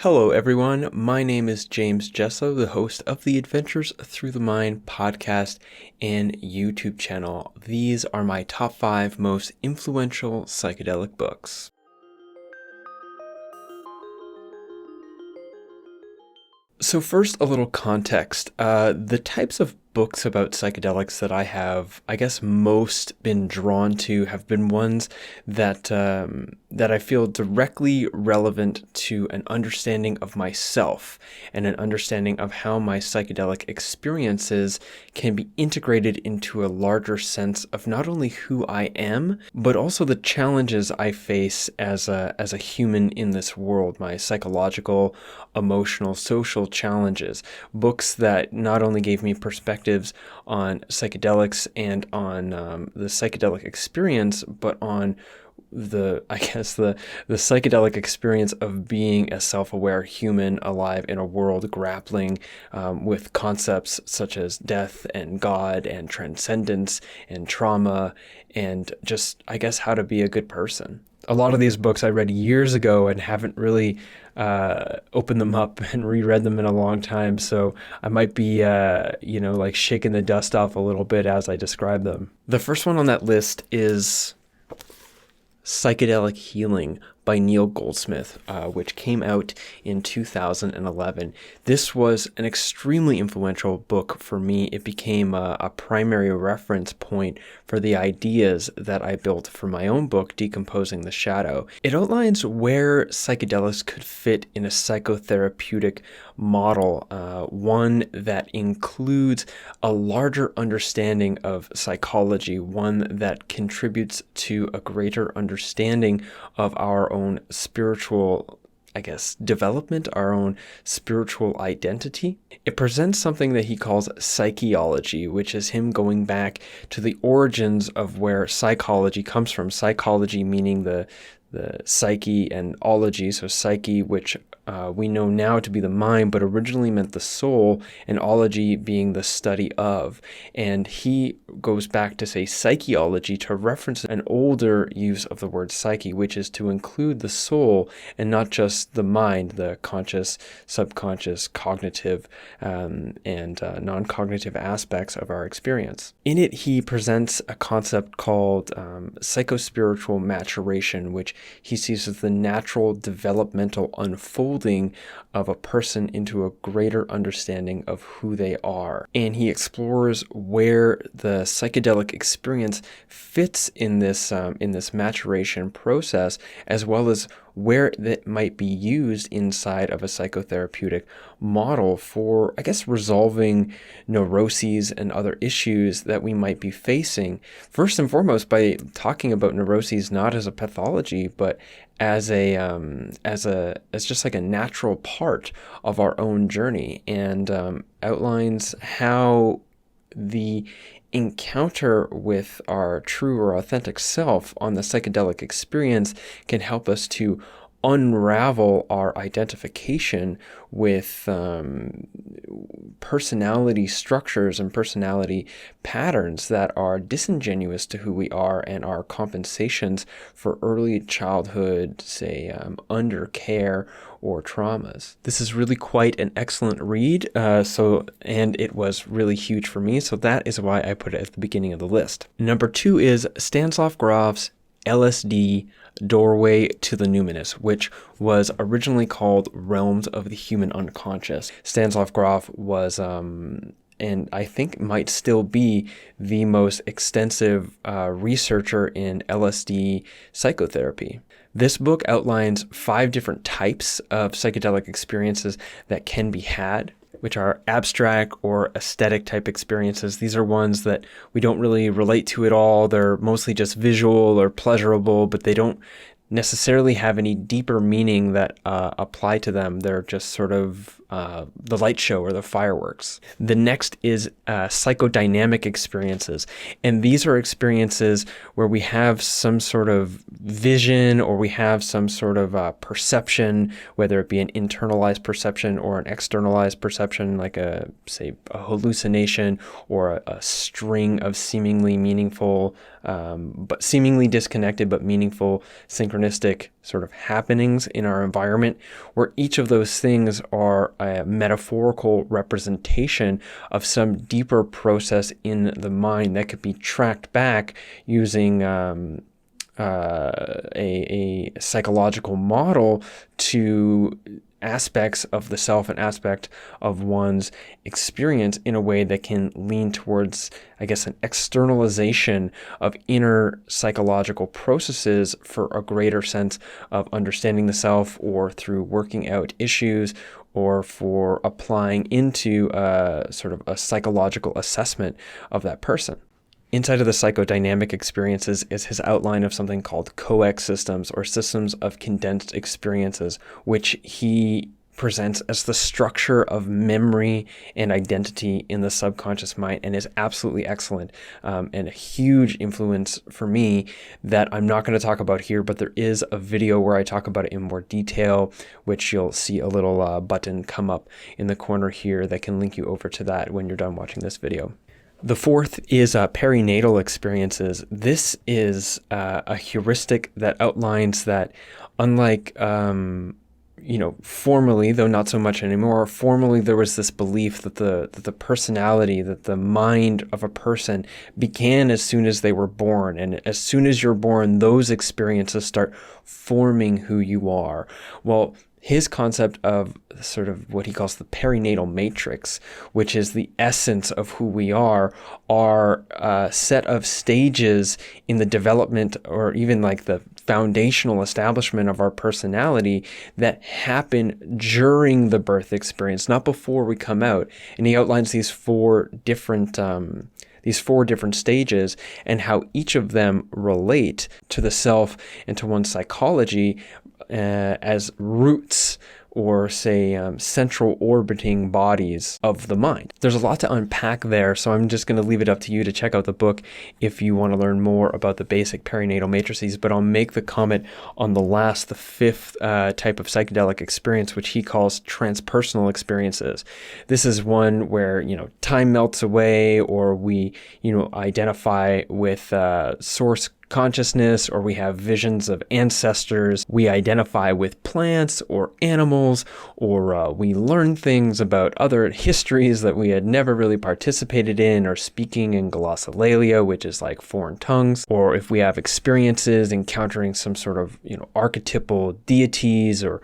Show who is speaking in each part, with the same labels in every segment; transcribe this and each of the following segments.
Speaker 1: Hello, everyone. My name is James Jesso, the host of the Adventures Through the Mind podcast and YouTube channel. These are my top 5 most influential psychedelic books. So first, a little context. The types of books about psychedelics that I have, I guess, most been drawn to have been ones that I feel directly relevant to an understanding of myself and an understanding of how my psychedelic experiences can be integrated into a larger sense of not only who I am, but also the challenges I face as a human in this world, my psychological, emotional, social challenges. Books that not only gave me perspectives on psychedelics and on the psychedelic experience, but on the psychedelic experience of being a self-aware human alive in a world grappling with concepts such as death and God and transcendence and trauma and just, I guess, how to be a good person. A lot of these books I read years ago and haven't really opened them up and reread them in a long time, so I might be, shaking the dust off a little bit as I describe them. The first one on that list is Psychedelic Healing by Neil Goldsmith, which came out in 2011. This was an extremely influential book for me. It became a primary reference point for the ideas that I built for my own book, Decomposing the Shadow. It outlines where psychedelics could fit in a psychotherapeutic model, one that includes a larger understanding of psychology, one that contributes to a greater understanding of our own spiritual, development, our own spiritual identity. It presents something that he calls psychology, which is him going back to the origins of where psychology comes from. Psychology meaning the psyche, and ology, so psyche, which we know now to be the mind, but originally meant the soul, and ology being the study of. And he goes back to say psychology to reference an older use of the word psyche, which is to include the soul and not just the mind, the conscious, subconscious, cognitive, and non-cognitive aspects of our experience. In it, he presents a concept called psychospiritual maturation, which he sees as the natural developmental unfolding of a person into a greater understanding of who they are. And he explores where the psychedelic experience fits in this maturation process, as well as where that might be used inside of a psychotherapeutic model for, resolving neuroses and other issues that we might be facing. First and foremost, by talking about neuroses not as a pathology, but as just like a natural part of our own journey, and outlines how the encounter with our true or authentic self on the psychedelic experience can help us to unravel our identification with personality structures and personality patterns that are disingenuous to who we are and are compensations for early childhood, say, undercare or traumas. This is really quite an excellent read, and it was really huge for me, so that is why I put it at the beginning of the list. Number 2 is Stanislav Grof's LSD Doorway to the Numinous, which was originally called Realms of the Human Unconscious. Stanislav Grof was, and I think might still be, the most extensive researcher in LSD psychotherapy. This book outlines 5 different types of psychedelic experiences that can be had, which are abstract or aesthetic type experiences. These are ones that we don't really relate to at all. They're mostly just visual or pleasurable, but they don't necessarily have any deeper meaning that apply to them. They're just sort of the light show or the fireworks. The next is psychodynamic experiences. And these are experiences where we have some sort of vision or we have some sort of perception, whether it be an internalized perception or an externalized perception, like a hallucination or a string of seemingly meaningful but seemingly disconnected but meaningful synchronistic sort of happenings in our environment, where each of those things are a metaphorical representation of some deeper process in the mind that could be tracked back using a psychological model to aspects of the self and aspect of one's experience in a way that can lean towards, I guess, an externalization of inner psychological processes for a greater sense of understanding the self, or through working out issues, or for applying into sort of a psychological assessment of that person. Inside of the psychodynamic experiences is his outline of something called coex systems, or systems of condensed experiences, which he presents as the structure of memory and identity in the subconscious mind, and is absolutely excellent, and a huge influence for me that I'm not going to talk about here, but there is a video where I talk about it in more detail, which you'll see a little button come up in the corner here that can link you over to that when you're done watching this video. The fourth is perinatal experiences. This is a heuristic that outlines that, unlike, formerly, though not so much anymore, formerly there was this belief that the personality, that the mind of a person began as soon as they were born. And as soon as you're born, those experiences start forming who you are. Well, his concept of sort of what he calls the perinatal matrix, which is the essence of who we are a set of stages in the development, or even like the foundational establishment of our personality, that happen during the birth experience, not before we come out. And he outlines these four different stages, and how each of them relate to the self and to one's psychology as roots, or say central orbiting bodies of the mind. There's a lot to unpack there, so I'm just going to leave it up to you to check out the book if you want to learn more about the basic perinatal matrices. But I'll make the comment on the fifth type of psychedelic experience, which he calls transpersonal experiences. This is one where, time melts away, or we, identify with source consciousness, or we have visions of ancestors. We identify with plants or animals, or we learn things about other histories that we had never really participated in, or speaking in glossolalia, which is like foreign tongues, or if we have experiences encountering some sort of archetypal deities, or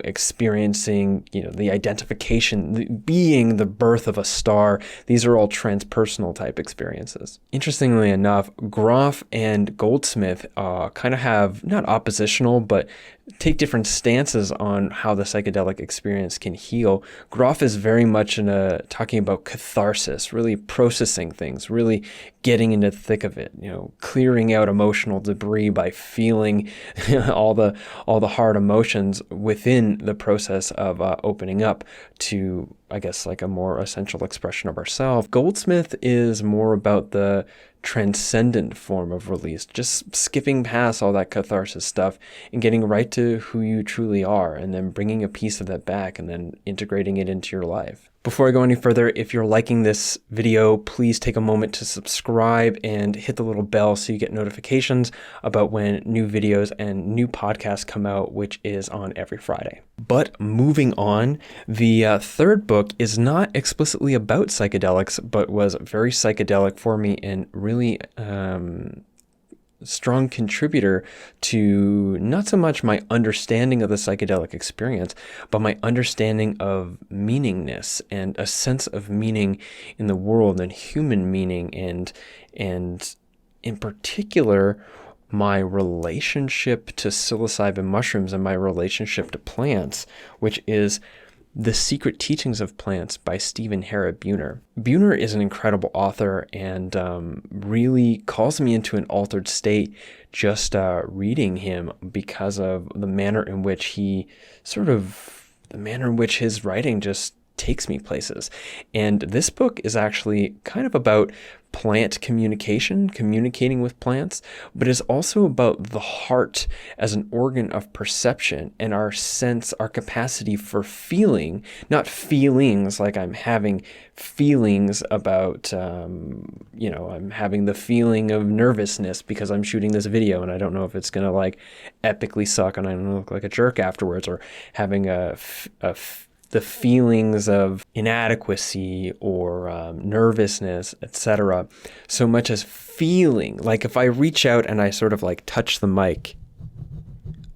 Speaker 1: experiencing the identification, being the birth of a star. These are all transpersonal type experiences. Interestingly enough, Groff and Goldsmith kind of have, not oppositional, but take different stances on how the psychedelic experience can heal. Groff is very much talking about catharsis, really processing things, really getting into the thick of it, clearing out emotional debris by feeling all the hard emotions within the process of opening up to, I guess, like a more essential expression of ourselves. Goldsmith is more about the transcendent form of release, just skipping past all that catharsis stuff and getting right to who you truly are, and then bringing a piece of that back and then integrating it into your life. Before I go any further, if you're liking this video, please take a moment to subscribe and hit the little bell so you get notifications about when new videos and new podcasts come out, which is on every Friday. But moving on, the third book is not explicitly about psychedelics, but was very psychedelic for me, and really strong contributor to not so much my understanding of the psychedelic experience, but my understanding of meaningness and a sense of meaning in the world, and human meaning, and in particular, my relationship to psilocybin mushrooms and my relationship to plants, which is The Secret Teachings of Plants by Stephen Harrod Buhner. Buhner is an incredible author, and really calls me into an altered state just reading him, because of the manner in which his writing just takes me places. And this book is actually kind of about plant communication, communicating with plants, but is also about the heart as an organ of perception and our sense, our capacity for feeling, not feelings like I'm having feelings about, I'm having the feeling of nervousness because I'm shooting this video and I don't know if it's going to like epically suck and I'm going to look like a jerk afterwards, or having the feelings of inadequacy or nervousness, etc., so much as feeling. Like if I reach out and I sort of like touch the mic,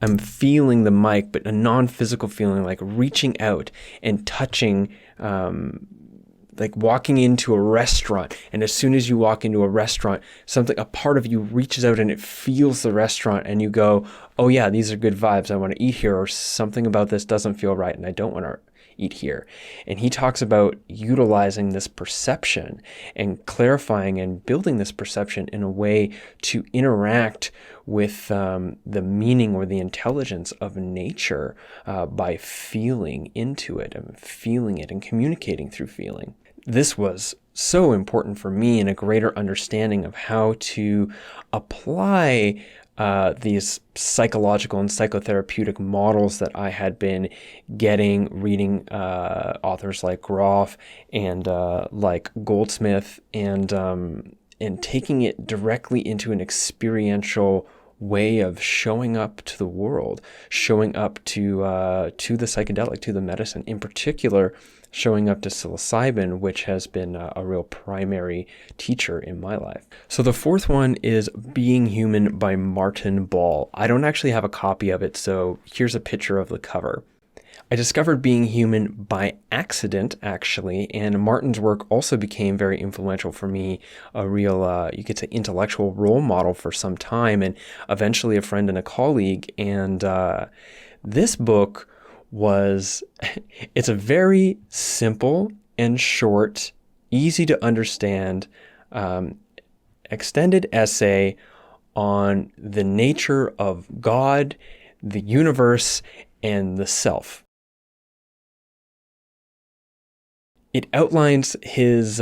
Speaker 1: I'm feeling the mic, but a non-physical feeling, like reaching out and touching, like walking into a restaurant. And as soon as you walk into a restaurant, a part of you reaches out and it feels the restaurant and you go, oh yeah, these are good vibes. I want to eat here, or something about this doesn't feel right and I don't want to eat here. And he talks about utilizing this perception and clarifying and building this perception in a way to interact with the meaning or the intelligence of nature by feeling into it and feeling it and communicating through feeling. This was so important for me in a greater understanding of how to apply these psychological and psychotherapeutic models that I had been reading authors like Groff and like Goldsmith, and taking it directly into an experiential way of showing up to the world, showing up to the psychedelic, to the medicine, in particular showing up to psilocybin, which has been a real primary teacher in my life. So the fourth one is Being Human by Martin Ball. I don't actually have a copy of it, so here's a picture of the cover. I discovered Being Human by accident, actually, and Martin's work also became very influential for me, a real, you could say, intellectual role model for some time, and eventually a friend and a colleague. And this book it's a very simple and short, easy to understand, extended essay on the nature of God, the universe, and the self. It outlines his,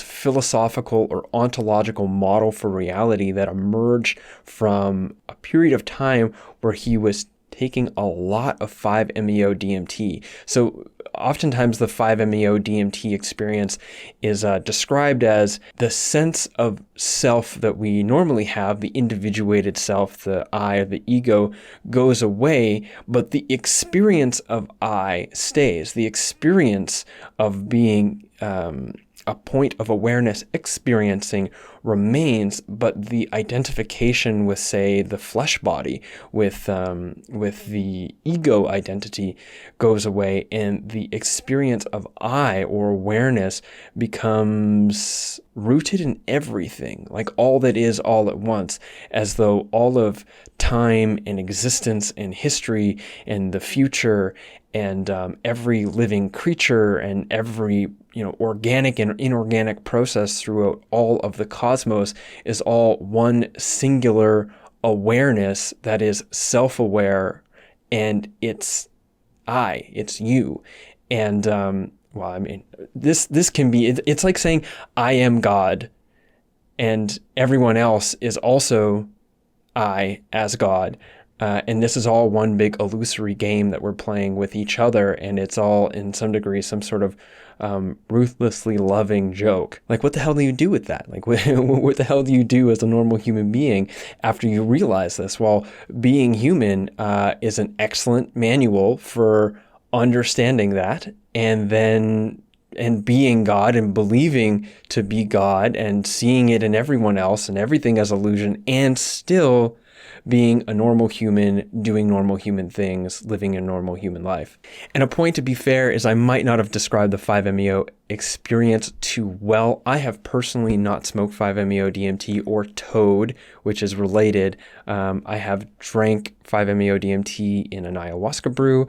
Speaker 1: philosophical or ontological model for reality that emerged from a period of time where he was taking a lot of 5-MeO-DMT. So oftentimes the 5-MeO-DMT experience is described as the sense of self that we normally have, the individuated self, the I, the ego, goes away, but the experience of I stays. The experience of being a point of awareness experiencing remains, but the identification with, say, the flesh body, with the ego identity goes away, and the experience of I or awareness becomes rooted in everything, like all that is all at once, as though all of time and existence and history and the future and every living creature and every organic and inorganic process throughout all of the cosmos is all one singular awareness that is self-aware, and it's you. And this can be, it's like saying I am God and everyone else is also I as God. And this is all one big illusory game that we're playing with each other, and it's all, in some degree, some sort of ruthlessly loving joke. Like, what the hell do you do with that? Like, what the hell do you do as a normal human being after you realize this? Well, Being Human is an excellent manual for understanding that, and being God and believing to be God and seeing it in everyone else and everything as illusion, and still being a normal human, doing normal human things, living a normal human life. And a point, to be fair, is I might not have described the 5-MeO experience too well. I have personally not smoked 5-MeO-DMT or toad, which is related. I have drank 5-MeO-DMT in an ayahuasca brew,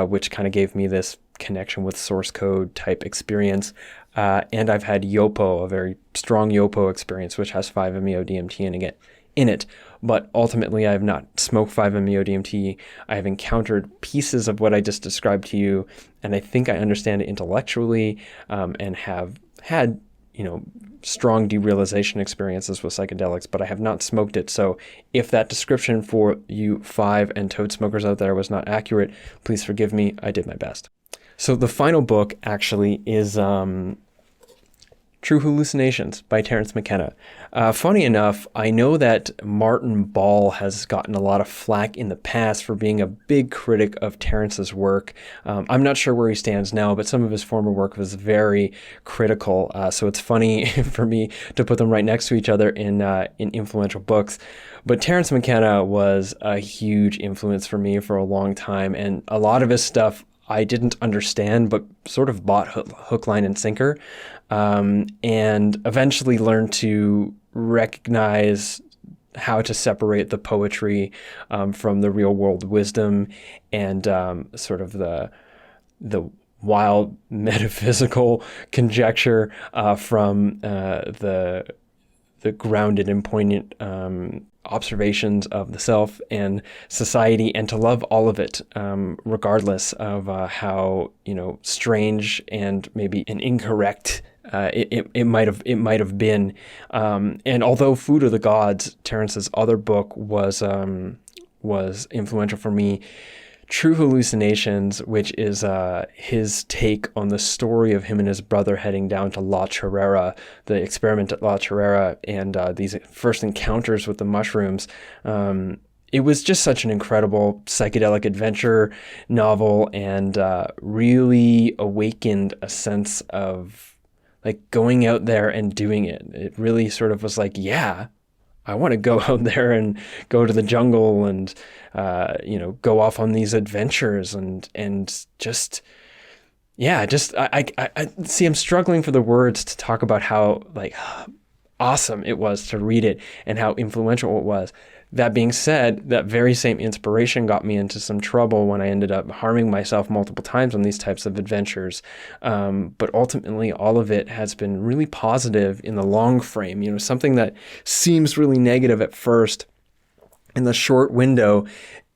Speaker 1: which kind of gave me this connection with source code type experience. And I've had Yopo, a very strong Yopo experience, which has 5-MeO-DMT in it. but ultimately I have not smoked 5-MeO-DMT. I have encountered pieces of what I just described to you, and I think I understand it intellectually, and have had, strong derealization experiences with psychedelics, but I have not smoked it. So if that description for you 5 and toad smokers out there was not accurate, please forgive me. I did my best. So the final book actually is True Hallucinations by Terence McKenna. Funny enough, I know that Martin Ball has gotten a lot of flack in the past for being a big critic of Terence's work. I'm not sure where he stands now, but some of his former work was very critical. So it's funny for me to put them right next to each other in influential books. But Terence McKenna was a huge influence for me for a long time, and a lot of his stuff I didn't understand, but sort of bought hook, line, and sinker, and eventually learned to recognize how to separate the poetry from the real world wisdom, and sort of the wild metaphysical conjecture from the grounded and poignant observations of the self and society, and to love all of it, regardless of how strange and maybe an incorrect it might have been. And although Food of the Gods, Terence's other book, was influential for me, True Hallucinations, which is his take on the story of him and his brother heading down to La Chorrera, the experiment at La Chorrera, and these first encounters with the mushrooms. It was just such an incredible psychedelic adventure novel, and really awakened a sense of like going out there and doing it. It really sort of was like, yeah, I want to go out there and go to the jungle and, go off on these adventures and just, yeah, I see, I'm struggling for the words to talk about how like awesome it was to read it and how influential it was. That being said, that very same inspiration got me into some trouble when I ended up harming myself multiple times on these types of adventures. But ultimately, all of it has been really positive in the long frame. Something that seems really negative at first in the short window,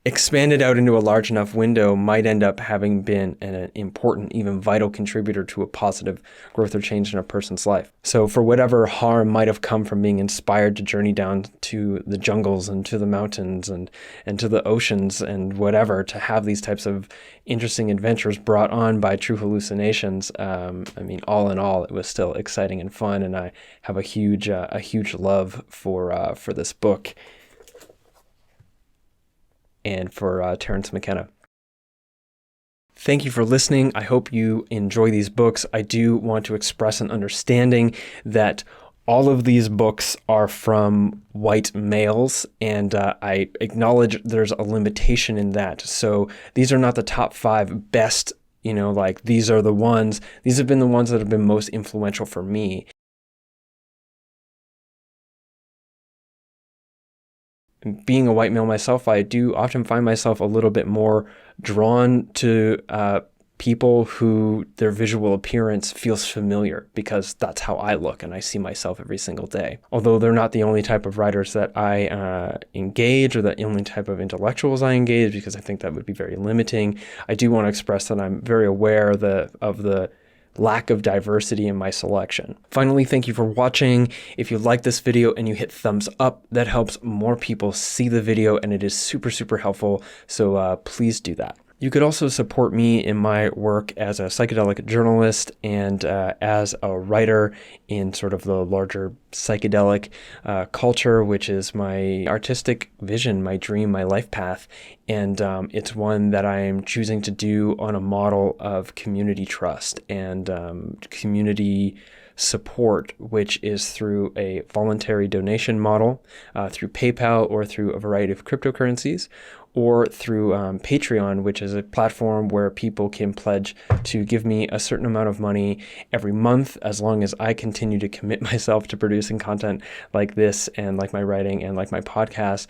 Speaker 1: expanded out into a large enough window, might end up having been an important, even vital contributor to a positive growth or change in a person's life. So for whatever harm might have come from being inspired to journey down to the jungles and to the mountains and to the oceans and whatever, to have these types of interesting adventures brought on by True Hallucinations, all in all, it was still exciting and fun, and I have a huge love for this book and for Terence McKenna. Thank you for listening. I hope you enjoy these books. I do want to express an understanding that all of these books are from white males, and I acknowledge there's a limitation in that. So these are not the top 5 best, these are the ones. These have been the ones that have been most influential for me. Being a white male myself, I do often find myself a little bit more drawn to people who their visual appearance feels familiar, because that's how I look and I see myself every single day. Although they're not the only type of writers that I engage, or the only type of intellectuals I engage, because I think that would be very limiting, I do want to express that I'm very aware of the lack of diversity in my selection. Finally, thank you for watching. If you like this video and you hit thumbs up, that helps more people see the video, and it is super, super helpful. So please do that. You could also support me in my work as a psychedelic journalist and as a writer in sort of the larger psychedelic culture, which is my artistic vision, my dream, my life path. And it's one that I'm choosing to do on a model of community trust and community support, which is through a voluntary donation model, through PayPal or through a variety of cryptocurrencies, or through Patreon, which is a platform where people can pledge to give me a certain amount of money every month, as long as I continue to commit myself to producing content like this and like my writing and like my podcast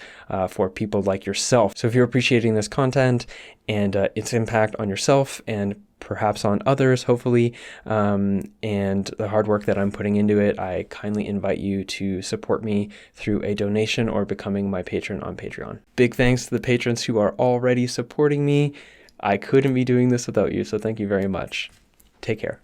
Speaker 1: for people like yourself. So if you're appreciating this content and its impact on yourself and perhaps on others, hopefully, and the hard work that I'm putting into it, I kindly invite you to support me through a donation or becoming my patron on Patreon. Big thanks to the patrons who are already supporting me. I couldn't be doing this without you, so thank you very much. Take care.